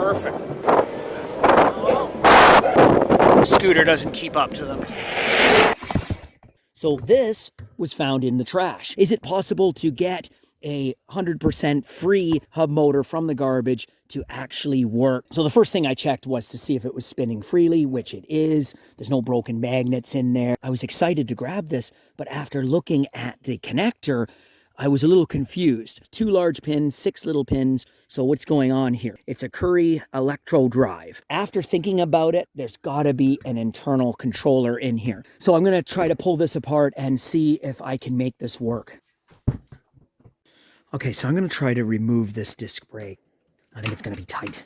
Perfect. The scooter doesn't keep up to them. So this was found in the trash. Is it possible to get a 100% free hub motor from the garbage to actually work? So the first thing I checked was to see if it was spinning freely, which it is. There's no broken magnets in there. I was excited to grab this, but after looking at the connector, I was a little confused. 2 large pins, 6 little pins. So what's going on here? It's a Currie Electro-Drive. After thinking about it, there's gotta be an internal controller in here. So I'm gonna try to pull this apart and see if I can make this work. Okay, so I'm gonna try to remove this disc brake. I think it's gonna be tight.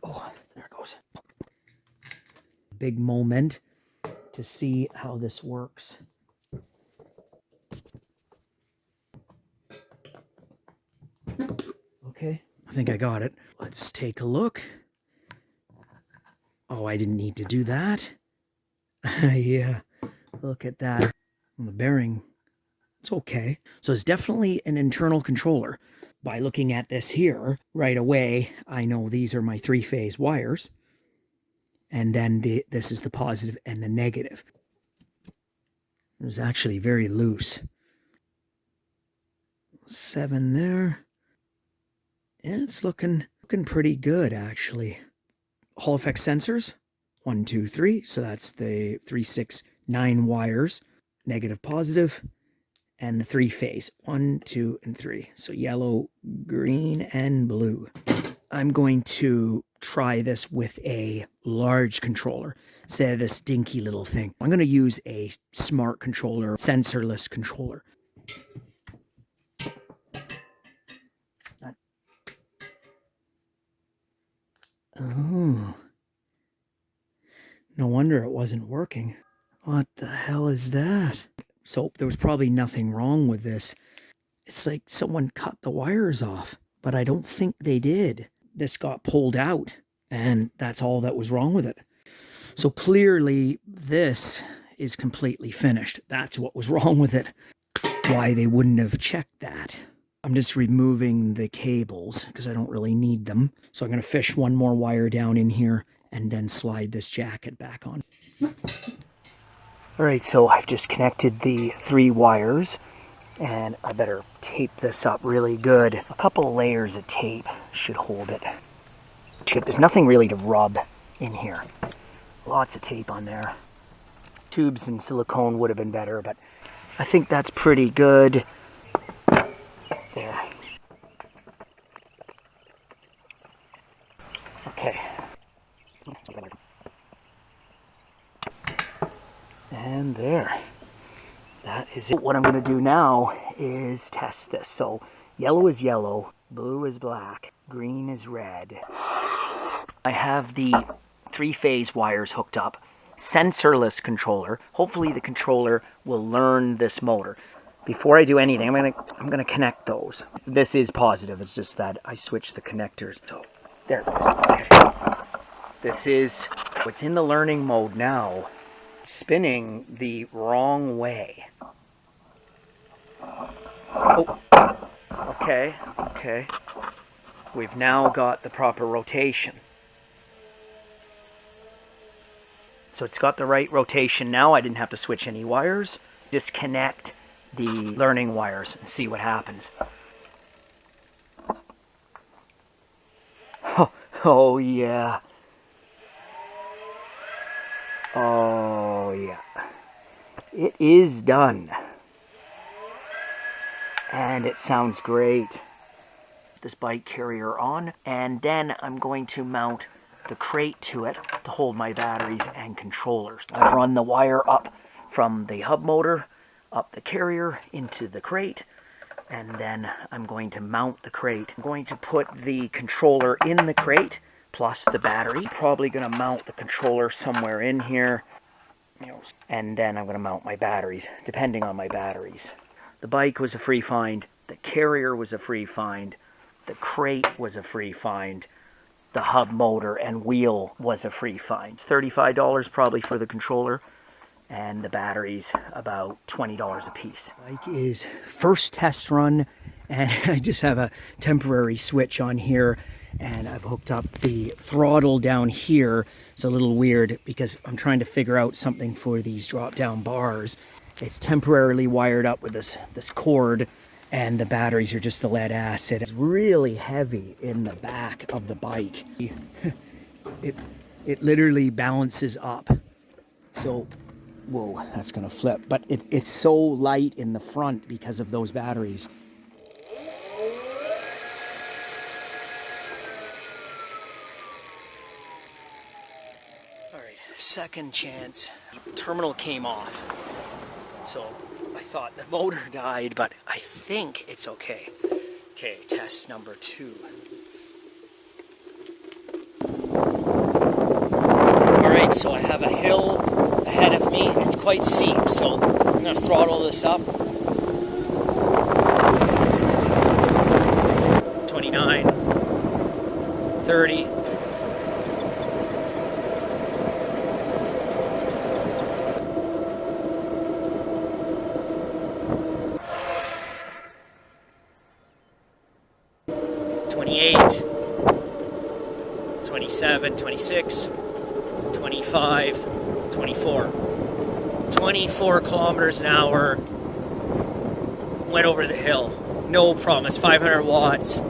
Oh, there it goes. Big moment to see how this works. Okay, I think I got it. Let's take a look. Oh, I didn't need to do that. Yeah, look at that. The bearing, it's okay. So it's definitely an internal controller. By looking at this here, right away, I know these are my 3-phase wires. And then this is the positive and the negative. It was actually very loose. 7 there. And it's looking pretty good, actually. Hall effect sensors, 1, 2, 3. So that's the 3, 6, 9 wires, negative, positive, and the 3-phase, 1, 2, and 3. So yellow, green, and blue. I'm going to try this with a large controller instead of this dinky little thing. I'm going to use a smart controller, sensorless controller. Oh, no wonder it wasn't working. What the hell is that? So there was probably nothing wrong with this. It's like someone cut the wires off, but I don't think they did. This got pulled out, and that's all that was wrong with it. So clearly this is completely finished. That's what was wrong with it. Why they wouldn't have checked that. I'm just removing the cables because I don't really need them. So I'm going to fish one more wire down in here and then slide this jacket back on. All right, so I've just connected the 3 wires and I better tape this up really good. A couple layers of tape should hold it. There's nothing really to rub in here. Lots of tape on there. Tubes and silicone would have been better, but I think that's pretty good. There. Okay. And there. That is it. What I'm going to do now is test this. So yellow is yellow, blue is black, green is red. I have the 3-phase wires hooked up. Sensorless controller. Hopefully the controller will learn this motor. Before I do anything, I'm gonna connect those. This is positive. It's just that I switched the connectors. So there it goes. Okay. This is what's in the learning mode now. Spinning the wrong way. Oh. Okay. Okay. We've now got the proper rotation. So it's got the right rotation now. I didn't have to switch any wires. Disconnect the learning wires and see what happens. Oh yeah. Oh yeah. It is done. And it sounds great. This bike carrier on, and then I'm going to mount the crate to it to hold my batteries and controllers. I run the wire up from the hub motor up the carrier into the crate, and then I'm going to mount the crate. I'm going to put the controller in the crate plus the battery. Probably going to mount the controller somewhere in here, and then I'm going to mount my batteries depending on my batteries. The bike was a free find, the carrier was a free find, the crate was a free find, the hub motor and wheel was a free find. It's $35 probably for the controller, and the batteries about $20 a piece. Bike is first test run, and I just have a temporary switch on here, and I've hooked up the throttle down here. It's a little weird because I'm trying to figure out something for these drop down bars. It's temporarily wired up with this cord, and the batteries are just the lead acid. It's really heavy in the back of the bike. It literally balances up. So, whoa, that's gonna flip. But it's so light in the front because of those batteries. All right, second chance. Terminal came off. So I thought the motor died, but I think it's okay. Okay, test number 2. All right, so I have a hill ahead of me. It's quite steep, so I'm gonna throttle this up. 29, 30. $28, $27, $26, $25, $24. 24 kilometers an hour. Went over the hill. No problem. It's 500 watts.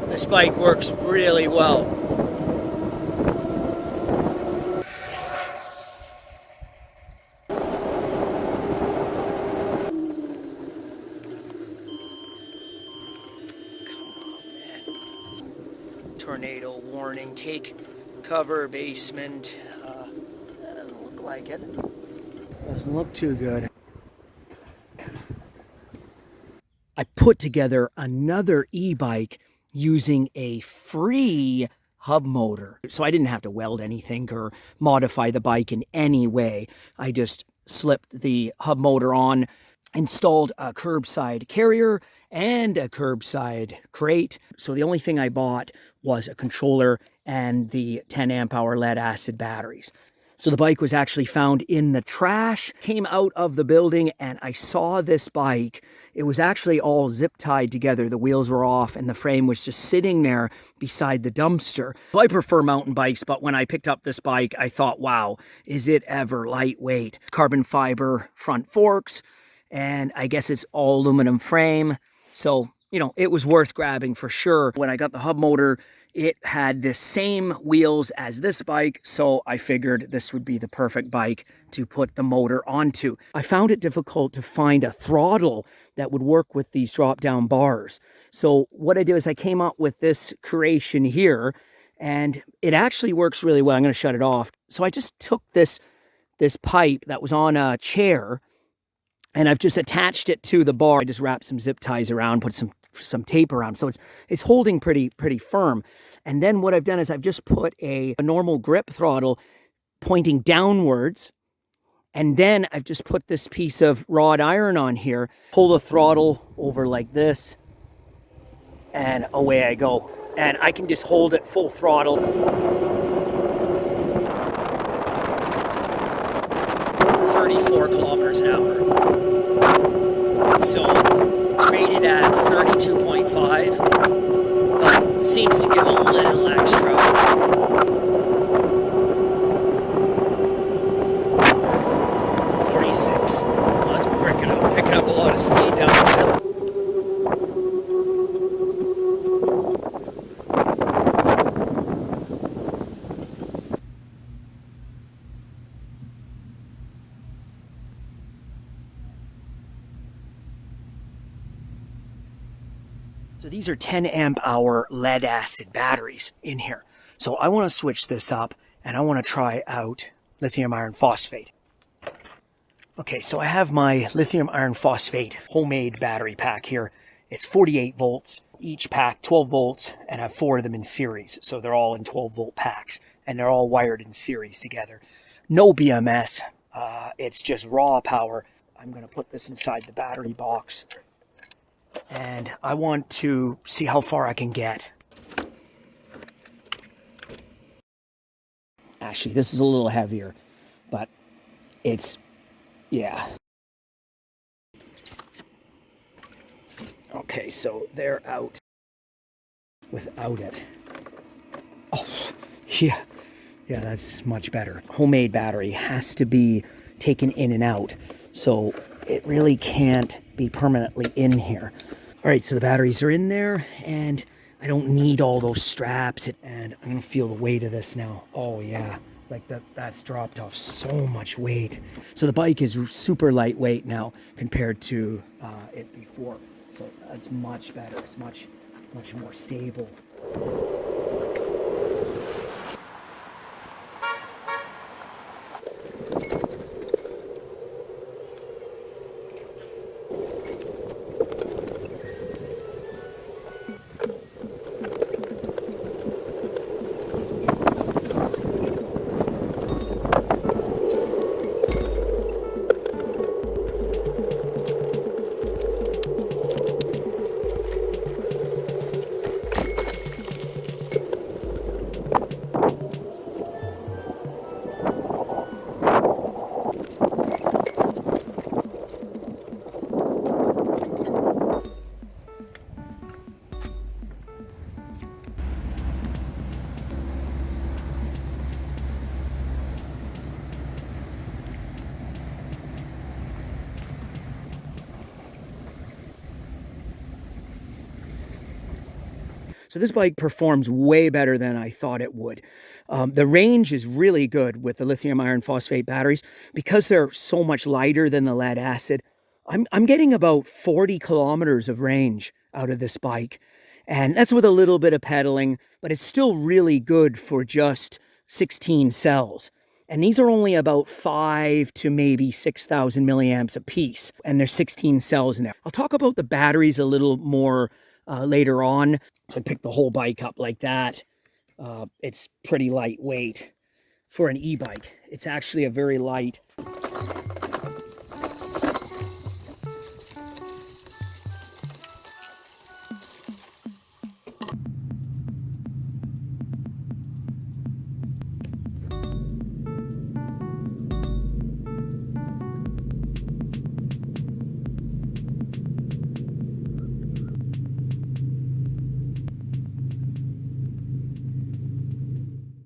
This bike works really well. Tornado warning, take cover, basement. That doesn't look like it. Doesn't look too good. I put together another e-bike using a free hub motor. So I didn't have to weld anything or modify the bike in any way. I just slipped the hub motor on, installed a curbside carrier and a curbside crate. So the only thing I bought was a controller and the 10 amp hour lead acid batteries. So the bike was actually found in the trash, came out of the building, and I saw this bike. It was actually all zip tied together. The wheels were off and the frame was just sitting there beside the dumpster. So I prefer mountain bikes, but when I picked up this bike, I thought, wow, is it ever lightweight? Carbon fiber front forks, and I guess it's all aluminum frame. So, you know, it was worth grabbing for sure. When I got the hub motor, it had the same wheels as this bike, so I figured this would be the perfect bike to put the motor onto. I found it difficult to find a throttle that would work with these drop-down bars. So what I did is I came up with this creation here, and it actually works really well. I'm going to shut it off. So I just took this pipe that was on a chair, and I've just attached it to the bar. I just wrapped some zip ties around, put some tape around, so it's holding pretty firm. And then what I've done is I've just put a normal grip throttle pointing downwards, and then I've just put this piece of wrought iron on here, pull the throttle over like this, and away I go. And I can just hold it full throttle. 34 kilometers an hour. So it's rated at 32.5, but seems to give a little extra. 46. Well, that's picking up a lot of speed down this hill. So these are 10 amp hour lead acid batteries in here. So I want to switch this up and I want to try out lithium iron phosphate. Okay, so I have my lithium iron phosphate homemade battery pack here. It's 48 volts, each pack 12 volts, and I have 4 of them in series. So they're all in 12 volt packs and they're all wired in series together. No BMS, it's just raw power. I'm going to put this inside the battery box. And I want to see how far I can get. Actually, this is a little heavier, but it's, yeah. Okay, so they're out. without it. Oh, yeah. Yeah, that's much better. Homemade battery has to be taken in and out, so it really can't be permanently in here. All right, so the batteries are in there, and I don't need all those straps, and I'm gonna feel the weight of this now. Oh yeah, like that's dropped off so much weight. So the bike is super lightweight now compared to it before. So that's much better. It's much more stable. So this bike performs way better than I thought it would. The range is really good with the lithium iron phosphate batteries because they're so much lighter than the lead acid. I'm getting about 40 kilometers of range out of this bike, and that's with a little bit of pedaling, but it's still really good for just 16 cells. And these are only about 5 to maybe 6,000 milliamps a piece, and there's 16 cells in there. I'll talk about the batteries a little more later on. So I picked the whole bike up like that. It's pretty lightweight for an e-bike. It's actually a very light